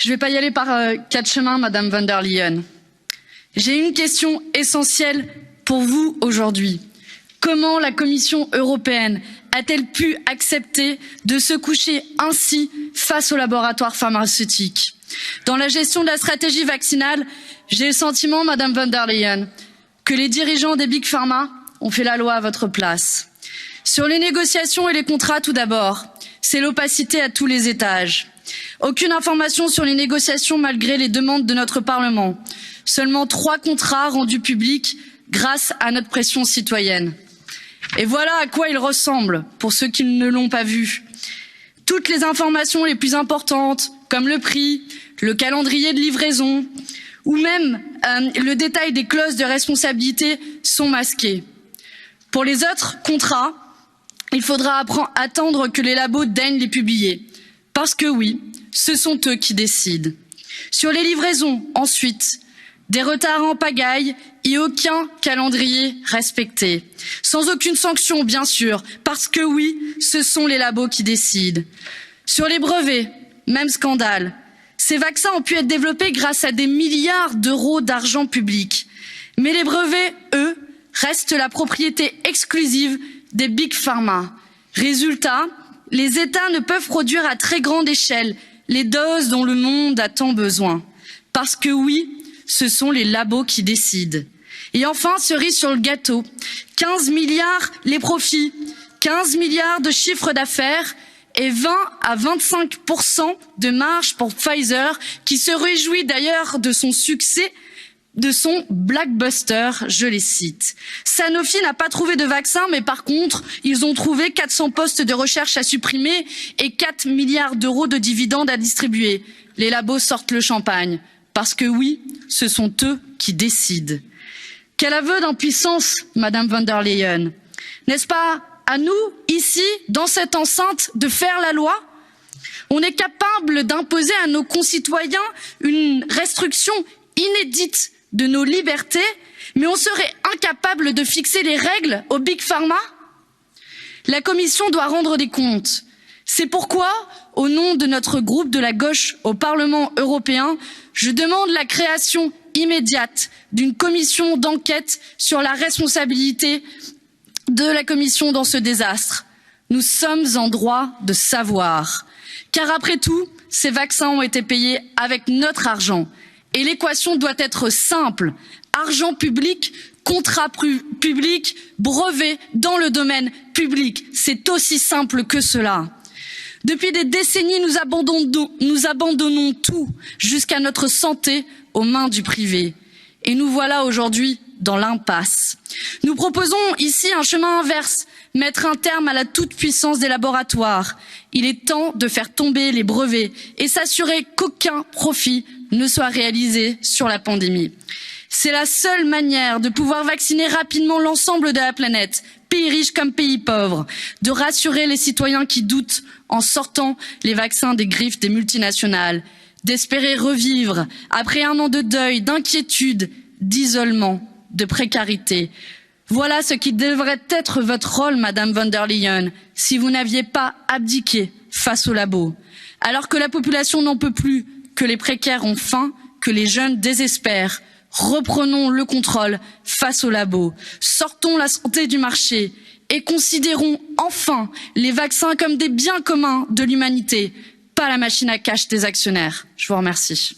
Je ne vais pas y aller par quatre chemins, Madame von der Leyen. J'ai une question essentielle pour vous aujourd'hui. Comment la Commission européenne a-t-elle pu accepter de se coucher ainsi face aux laboratoires pharmaceutiques? Dans la gestion de la stratégie vaccinale, j'ai le sentiment, Madame von der Leyen, que les dirigeants des Big Pharma ont fait la loi à votre place. Sur les négociations et les contrats, tout d'abord, c'est l'opacité à tous les étages. Aucune information sur les négociations malgré les demandes de notre Parlement. Seulement 3 contrats rendus publics grâce à notre pression citoyenne. Et voilà à quoi il ressemble, pour ceux qui ne l'ont pas vu. Toutes les informations les plus importantes, comme le prix, le calendrier de livraison, ou même le détail des clauses de responsabilité sont masquées. Pour les autres contrats, il faudra attendre que les labos daignent les publier. Parce que oui, ce sont eux qui décident. Sur les livraisons, ensuite, des retards en pagaille et aucun calendrier respecté. Sans aucune sanction, bien sûr, parce que oui, ce sont les labos qui décident. Sur les brevets, même scandale. Ces vaccins ont pu être développés grâce à des milliards d'euros d'argent public. Mais les brevets, eux, restent la propriété exclusive des Big Pharma. Résultat, les États ne peuvent produire à très grande échelle les doses dont le monde a tant besoin. Parce que oui, ce sont les labos qui décident. Et enfin, cerise sur le gâteau, 15 milliards les profits, 15 milliards de chiffre d'affaires et 20 à 25% de marge pour Pfizer, qui se réjouit d'ailleurs de son succès, de son blockbuster, je les cite. Sanofi n'a pas trouvé de vaccin, mais par contre, ils ont trouvé 400 postes de recherche à supprimer et 4 milliards d'euros de dividendes à distribuer. Les labos sortent le champagne. Parce que oui, ce sont eux qui décident. Quel aveu d'impuissance, Madame von der Leyen. N'est-ce pas à nous, ici, dans cette enceinte, de faire la loi? On est capable d'imposer à nos concitoyens une restriction inédite de nos libertés, mais on serait incapable de fixer les règles aux Big Pharma? La Commission doit rendre des comptes. C'est pourquoi, au nom de notre groupe de la gauche au Parlement européen, je demande la création immédiate d'une commission d'enquête sur la responsabilité de la Commission dans ce désastre. Nous sommes en droit de savoir. Car après tout, ces vaccins ont été payés avec notre argent. Et l'équation doit être simple. Argent public, contrat public, brevet dans le domaine public. C'est aussi simple que cela. Depuis des décennies, nous abandonnons tout, jusqu'à notre santé, aux mains du privé. Et nous voilà aujourd'hui dans l'impasse. Nous proposons ici un chemin inverse, mettre un terme à la toute-puissance des laboratoires. Il est temps de faire tomber les brevets et s'assurer qu'aucun profit ne soit réalisé sur la pandémie. C'est la seule manière de pouvoir vacciner rapidement l'ensemble de la planète, pays riches comme pays pauvres, de rassurer les citoyens qui doutent en sortant les vaccins des griffes des multinationales, d'espérer revivre après un an de deuil, d'inquiétude, d'isolement, de précarité. Voilà ce qui devrait être votre rôle, Madame von der Leyen, si vous n'aviez pas abdiqué face aux labos. Alors que la population n'en peut plus, que les précaires ont faim, que les jeunes désespèrent, reprenons le contrôle face aux labos, sortons la santé du marché et considérons enfin les vaccins comme des biens communs de l'humanité, pas la machine à cash des actionnaires. Je vous remercie.